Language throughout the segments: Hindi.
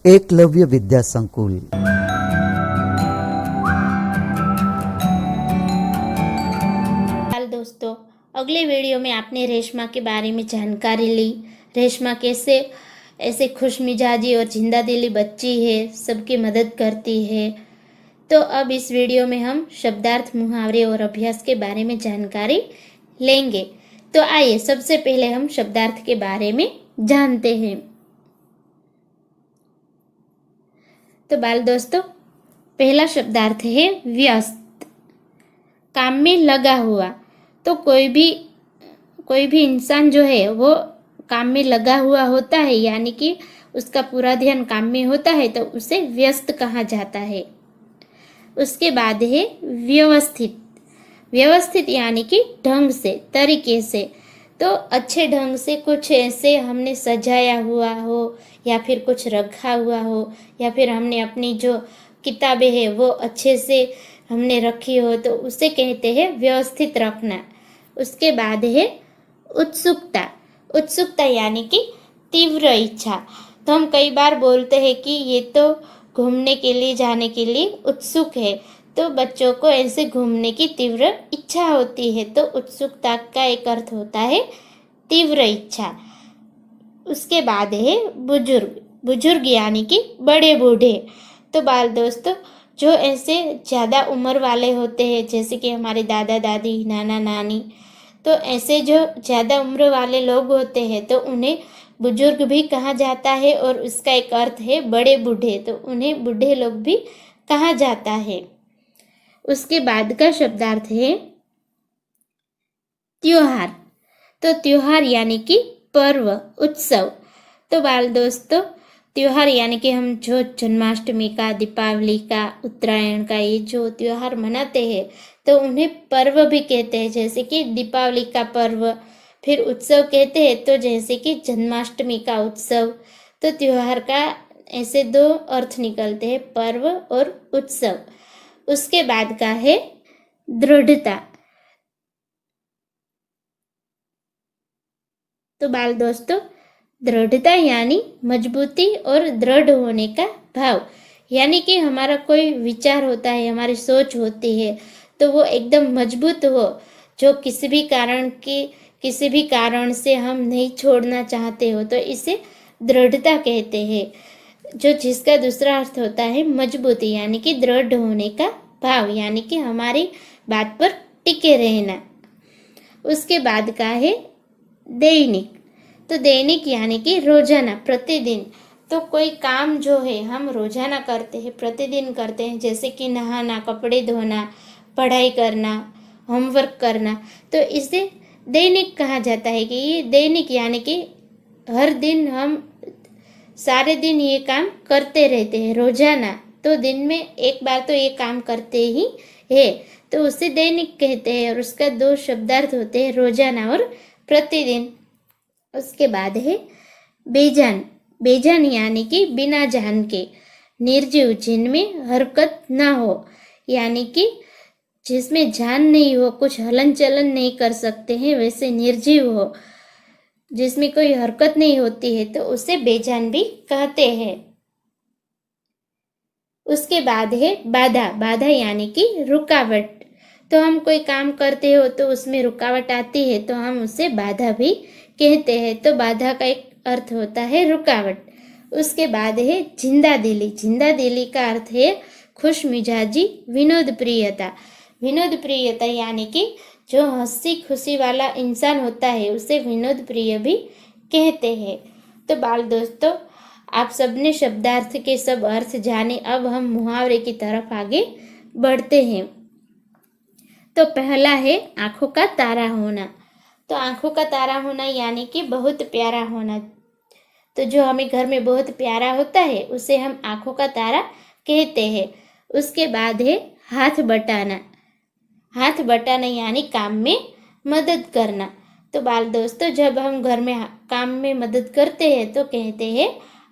एकलव्य विद्या संकुल। हाल दोस्तों, अगले वीडियो में आपने रेशमा के बारे में जानकारी ली। रेशमा कैसे ऐसे खुश मिजाजी और जिंदा दिली बच्ची है, सबकी मदद करती है। तो अब इस वीडियो में हम शब्दार्थ, मुहावरे और अभ्यास के बारे में जानकारी लेंगे। तो आइए सबसे पहले हम शब्दार्थ के बारे में जानते हैं। तो बाल दोस्तों, पहला शब्दार्थ है व्यस्त। काम में लगा हुआ। तो कोई भी इंसान जो है वो काम में लगा हुआ होता है, यानी कि उसका पूरा ध्यान काम में होता है, तो उसे व्यस्त कहा जाता है। उसके बाद है व्यवस्थित। व्यवस्थित यानी कि ढंग से, तरीके से। तो अच्छे ढंग से कुछ ऐसे हमने सजाया हुआ हो, या फिर कुछ रखा हुआ हो, या फिर हमने अपनी जो किताबें हैं वो अच्छे से हमने रखी हो, तो उसे कहते हैं व्यवस्थित रखना। उसके बाद है उत्सुकता। उत्सुकता यानी कि तीव्र इच्छा। तो हम कई बार बोलते हैं कि ये तो घूमने के लिए जाने के लिए उत्सुक है। तो बच्चों को ऐसे घूमने की तीव्र इच्छा होती है, तो उत्सुकता का एक अर्थ होता है तीव्र इच्छा। उसके बाद है बुजुर्ग। बुजुर्ग यानी कि बड़े बूढ़े। तो बाल दोस्तों, जो ऐसे ज़्यादा उम्र वाले होते हैं, जैसे कि हमारे दादा दादी, नाना नानी, तो ऐसे जो ज़्यादा उम्र वाले लोग होते हैं तो उन्हें बुजुर्ग भी कहा जाता है, और उसका एक अर्थ है बड़े बूढ़े, तो उन्हें बूढ़े लोग भी कहा जाता है। उसके बाद का शब्दार्थ है त्योहार। तो त्योहार यानी कि पर्व, उत्सव। तो बाल दोस्तों, त्योहार यानी कि हम जो जन्माष्टमी का, दीपावली का, उत्तरायण का, ये जो त्योहार मनाते हैं तो उन्हें पर्व भी कहते हैं। जैसे कि दीपावली का पर्व, फिर उत्सव कहते हैं, तो जैसे कि जन्माष्टमी का उत्सव। तो त्योहार का ऐसे दो अर्थ निकलते हैं, पर्व और उत्सव। उसके बाद का है दृढ़ता। तो बाल दोस्तों, दृढ़ता यानी मजबूती और दृढ़ होने का भाव। यानी कि हमारा कोई विचार होता है, हमारी सोच होती है, तो वो एकदम मजबूत हो, जो किसी भी कारण से हम नहीं छोड़ना चाहते हो, तो इसे दृढ़ता कहते हैं। जो जिसका दूसरा अर्थ होता है मजबूती, यानी कि दृढ़ होने का भाव, यानी कि हमारी बात पर टिके रहना। उसके बाद का है दैनिक। तो दैनिक यानी कि रोजाना, प्रतिदिन। तो कोई काम जो है हम रोजाना करते हैं, प्रतिदिन करते हैं, जैसे कि नहाना, कपड़े धोना, पढ़ाई करना, होमवर्क करना, तो इसे दैनिक कहा जाता है। कि ये दैनिक यानी कि हर दिन हम सारे दिन ये काम करते रहते हैं, रोजाना। तो दिन में एक बार तो ये काम करते ही है, तो उसे दैनिक कहते हैं। और उसका दो शब्दार्थ होते हैं, रोजाना और प्रतिदिन। उसके बाद है बेजान। बेजान यानी कि बिना जान के, निर्जीव, जिनमें हरकत ना हो, यानी कि जिसमें जान नहीं हो, कुछ हलन चलन नहीं कर सकते हैं, वैसे निर्जीव हो, जिसमें कोई हरकत नहीं होती है, तो उसे बेजान भी कहते हैं। उसके बाद है बाधा। बाधा यानी कि रुकावट। तो हम कोई काम करते हो तो उसमें रुकावट आती है, तो हम उसे बाधा भी कहते हैं। तो बाधा का एक अर्थ होता है रुकावट। उसके बाद है जिंदा दिली। जिंदा दिली का अर्थ है खुश मिजाजी, विनोद प्रियता। विनोद प्रियता यानी कि जो हंसी खुशी वाला इंसान होता है उसे विनोद प्रिय भी कहते हैं। तो बाल दोस्तों, आप सबने शब्दार्थ के सब अर्थ जाने। अब हम मुहावरे की तरफ आगे बढ़ते हैं। तो पहला है आंखों का तारा होना। तो आंखों का तारा होना यानी कि बहुत प्यारा होना। तो जो हमें घर में बहुत प्यारा होता है उसे हम आंखों का तारा कहते हैं। उसके बाद है हाथ बटाना। हाथ बटाना यानी काम में मदद करना। तो बाल दोस्तों, जब हम घर में काम में मदद करते हैं तो कहते हैं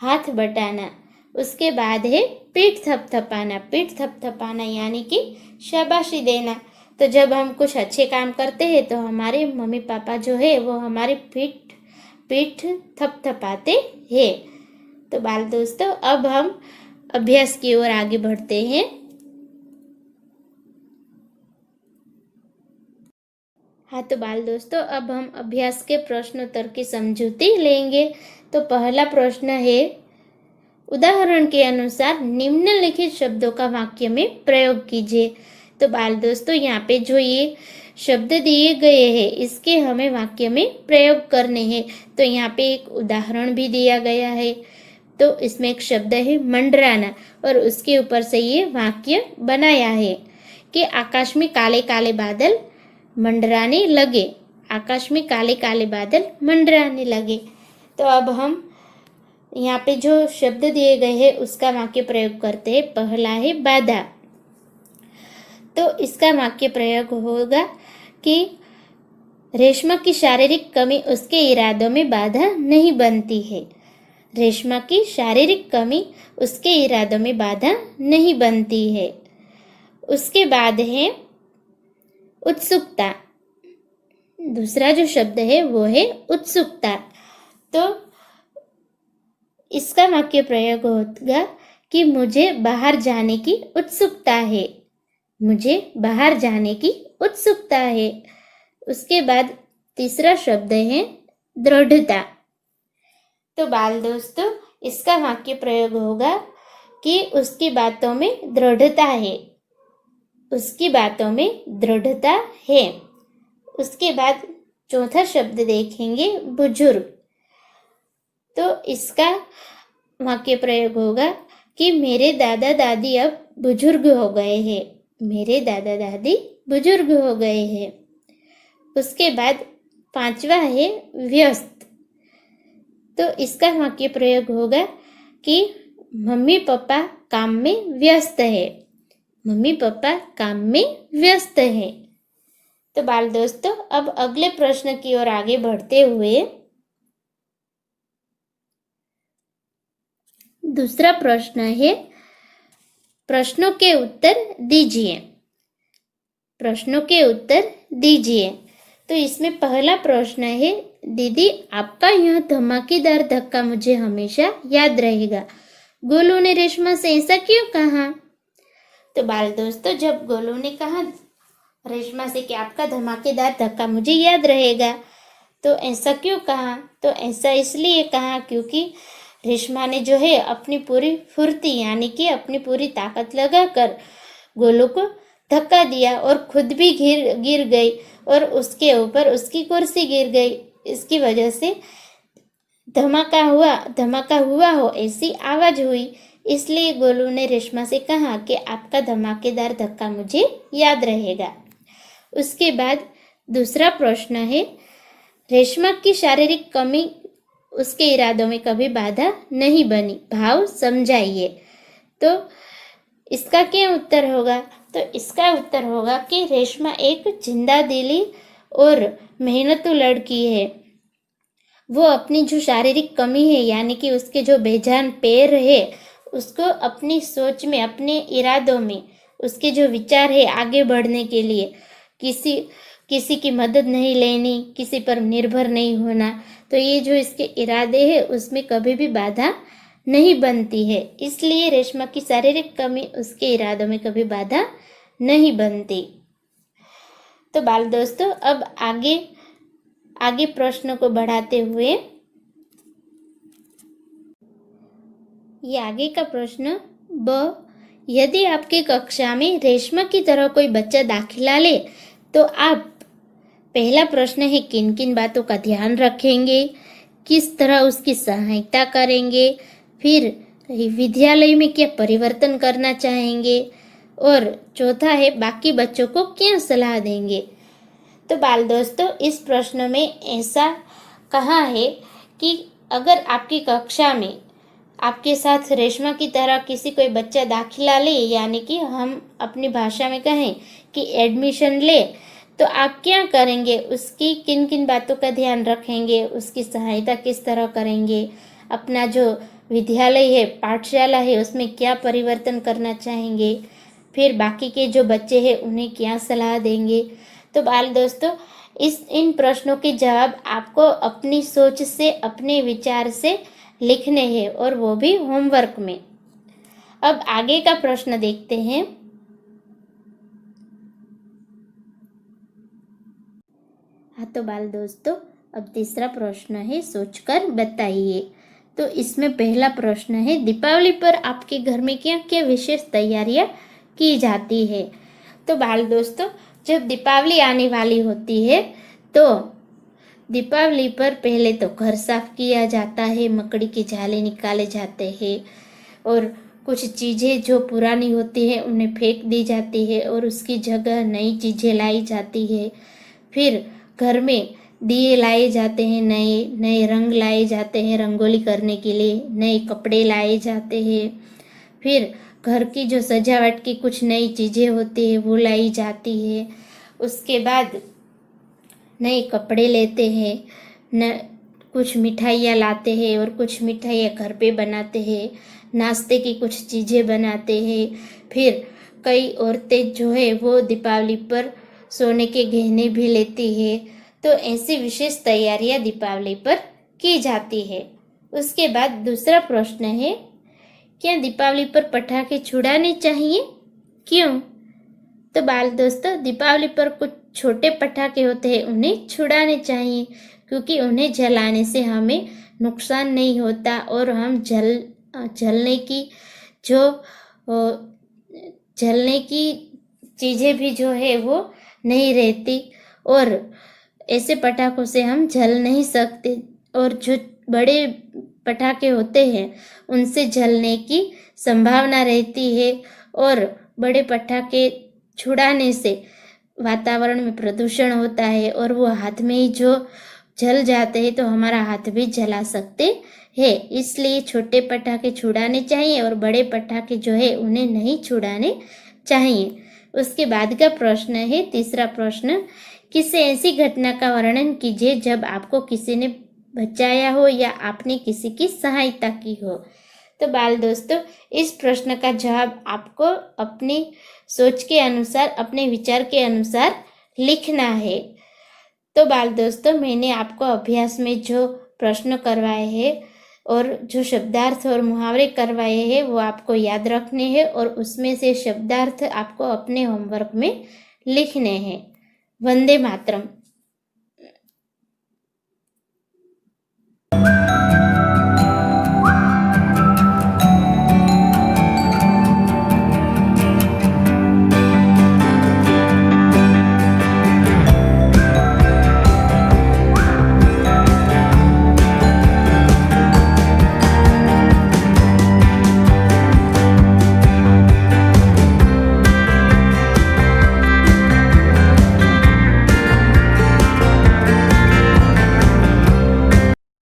हाथ बटाना। उसके बाद है पीठ थपथपाना। पीठ थपथपाना यानी कि शाबाशी देना। तो जब हम कुछ अच्छे काम करते हैं तो हमारे मम्मी पापा जो है वो हमारे पीठ थपथपाते हैं। तो बाल दोस्तों अब हम अभ्यास की ओर आगे बढ़ते हैं। हाँ तो बाल दोस्तों अब हम अभ्यास के प्रश्नोत्तर की समझौती लेंगे। तो पहला प्रश्न है, उदाहरण के अनुसार निम्नलिखित शब्दों का वाक्य में प्रयोग कीजिए। तो बाल दोस्तों यहाँ पे जो ये शब्द दिए गए हैं इसके हमें वाक्य में प्रयोग करने हैं। तो यहाँ पे एक उदाहरण भी दिया गया है। तो इसमें एक शब्द है मंडराना और उसके ऊपर से ये वाक्य बनाया है कि आकाश में काले काले बादल मंडराने लगे। आकाश में काले काले बादल मंडराने लगे। तो अब हम यहाँ पे जो शब्द दिए गए हैं उसका वाक्य प्रयोग करते हैं। पहला है बाधा। तो इसका वाक्य प्रयोग होगा कि रेशमा की शारीरिक कमी उसके इरादों में बाधा नहीं बनती है। रेशमा की शारीरिक कमी उसके इरादों में बाधा नहीं बनती है। उसके बाद है उत्सुकता। दूसरा जो शब्द है वो है उत्सुकता। तो इसका वाक्य प्रयोग होगा कि मुझे बाहर जाने की उत्सुकता है। मुझे बाहर जाने की उत्सुकता है। उसके बाद तीसरा शब्द है दृढ़ता। तो बाल दोस्तों इसका वाक्य प्रयोग होगा कि उसकी बातों में दृढ़ता है। उसकी बातों में दृढ़ता है। उसके बाद चौथा शब्द देखेंगे बुजुर्ग। तो इसका वाक्य प्रयोग होगा कि मेरे दादा दादी अब बुजुर्ग हो गए हैं। मेरे दादा दादी बुजुर्ग हो गए हैं। उसके बाद पांचवा है व्यस्त। तो इसका वाक्य प्रयोग होगा कि मम्मी पापा काम में व्यस्त है। मम्मी पापा काम में व्यस्त है। तो बाल दोस्तों अब अगले प्रश्न की ओर आगे बढ़ते हुए दूसरा प्रश्न है, प्रश्नों के उत्तर दीजिए। प्रश्नों के उत्तर दीजिए। तो इसमें पहला प्रश्न है, दीदी आपका यह धमाकेदार धक्का मुझे हमेशा याद रहेगा। गोलू ने रेशमा से ऐसा क्यों कहा? तो बाल दोस्तों जब गोलू ने कहा रेशमा से कि आपका धमाकेदार धक्का मुझे याद रहेगा, तो ऐसा क्यों कहा? तो ऐसा इसलिए कहा क्योंकि रेशमा ने जो है अपनी पूरी फुर्ती यानी कि अपनी पूरी ताकत लगाकर गोलू को धक्का दिया और खुद भी गिर गई और उसके ऊपर उसकी कुर्सी गिर गई। इसकी वजह से धमाका हुआ हो ऐसी आवाज हुई। इसलिए गोलू ने रेशमा से कहा कि आपका धमाकेदार धक्का मुझे याद रहेगा। उसके बाद दूसरा प्रश्न है, रेशमा की शारीरिक कमी उसके इरादों में कभी बाधा नहीं बनी। भाव समझाइए। तो इसका क्या उत्तर होगा? तो इसका उत्तर होगा कि रेशमा एक जिंदादिली और मेहनतू लड़की है। वो अपनी जो शारीरिक कमी है यानी कि उसके जो बेजान पैर है उसको अपनी सोच में, अपने इरादों में, उसके जो विचार है आगे बढ़ने के लिए किसी की मदद नहीं लेनी, किसी पर निर्भर नहीं होना, तो ये जो इसके इरादे हैं उसमें कभी भी बाधा नहीं बनती है। इसलिए रेशमा की शारीरिक कमी उसके इरादों में कभी बाधा नहीं बनती। तो बाल दोस्तों अब आगे प्रश्न को बढ़ाते हुए ये आगे का प्रश्न ब, यदि आपकी कक्षा में रेशमा की तरह कोई बच्चा दाखिला ले तो आप, पहला प्रश्न है किन किन बातों का ध्यान रखेंगे, किस तरह उसकी सहायता करेंगे, फिर विद्यालय में क्या परिवर्तन करना चाहेंगे, और चौथा है बाकी बच्चों को क्या सलाह देंगे। तो बाल दोस्तों इस प्रश्न में ऐसा कहा है कि अगर आपकी कक्षा में आपके साथ रेशमा की तरह किसी कोई बच्चा दाखिला ले यानी कि हम अपनी भाषा में कहें कि एडमिशन ले, तो आप क्या करेंगे, उसकी किन किन बातों का ध्यान रखेंगे, उसकी सहायता किस तरह करेंगे, अपना जो विद्यालय है, पाठशाला है, उसमें क्या परिवर्तन करना चाहेंगे, फिर बाकी के जो बच्चे हैं उन्हें क्या सलाह देंगे। तो बाल दोस्तों इन प्रश्नों के जवाब आपको अपनी सोच से, अपने विचार से लिखने हैं और वो भी होमवर्क में। अब आगे का प्रश्न देखते हैं। हाँ तो बाल दोस्तों, अब तीसरा प्रश्न है, सोचकर बताइए। तो इसमें पहला प्रश्न है, दीपावली पर आपके घर में क्या क्या विशेष तैयारियां की जाती है। तो बाल दोस्तों, जब दीपावली आने वाली होती है तो दीपावली पर पहले तो घर साफ किया जाता है, मकड़ी के झाले निकाले जाते हैं और कुछ चीज़ें जो पुरानी होती है उन्हें फेंक दी जाती है और उसकी जगह नई चीज़ें लाई जाती है। फिर घर में दिए लाए जाते हैं, नए नए रंग लाए जाते हैं रंगोली करने के लिए, नए कपड़े लाए जाते हैं। फिर घर की जो सजावट की कुछ नई चीज़ें होती है वो लाई जाती है। उसके बाद नए कपड़े लेते हैं, न कुछ मिठाइयाँ लाते हैं और कुछ मिठाइयाँ घर पे बनाते हैं, नाश्ते की कुछ चीज़ें बनाते हैं। फिर कई औरतें जो है वो दीपावली पर सोने के गहने भी लेती है। तो ऐसी विशेष तैयारियां दीपावली पर की जाती है। उसके बाद दूसरा प्रश्न है, क्या दीपावली पर पटाखे छुड़ाने चाहिए, क्यों। तो बाल दोस्तों, दीपावली पर कुछ छोटे पटाखे होते हैं उन्हें छुड़ाने चाहिए, क्योंकि उन्हें जलाने से हमें नुकसान नहीं होता और हम जलने की जो जलने की चीज़ें भी जो है वो नहीं रहती और ऐसे पटाखों से हम जल नहीं सकते। और जो बड़े पटाखे होते हैं उनसे जलने की संभावना रहती है और बड़े पटाखे छुड़ाने से वातावरण में प्रदूषण होता है और वो हाथ में ही जो जल जाते हैं तो हमारा हाथ भी जला सकते हैं। इसलिए छोटे पटाखे छुड़ाने चाहिए और बड़े पटाखे जो है उन्हें नहीं छुड़ाने चाहिए। उसके बाद का प्रश्न है, तीसरा प्रश्न, किसी ऐसी घटना का वर्णन कीजिए जब आपको किसी ने बचाया हो या आपने किसी की सहायता की हो। तो बाल दोस्तों, इस प्रश्न का जवाब आपको अपनी सोच के अनुसार, अपने विचार के अनुसार लिखना है। तो बाल दोस्तों, मैंने आपको अभ्यास में जो प्रश्न करवाए हैं और जो शब्दार्थ और मुहावरे करवाए हैं वो आपको याद रखने हैं और उसमें से शब्दार्थ आपको अपने होमवर्क में लिखने हैं। वंदे मातरम।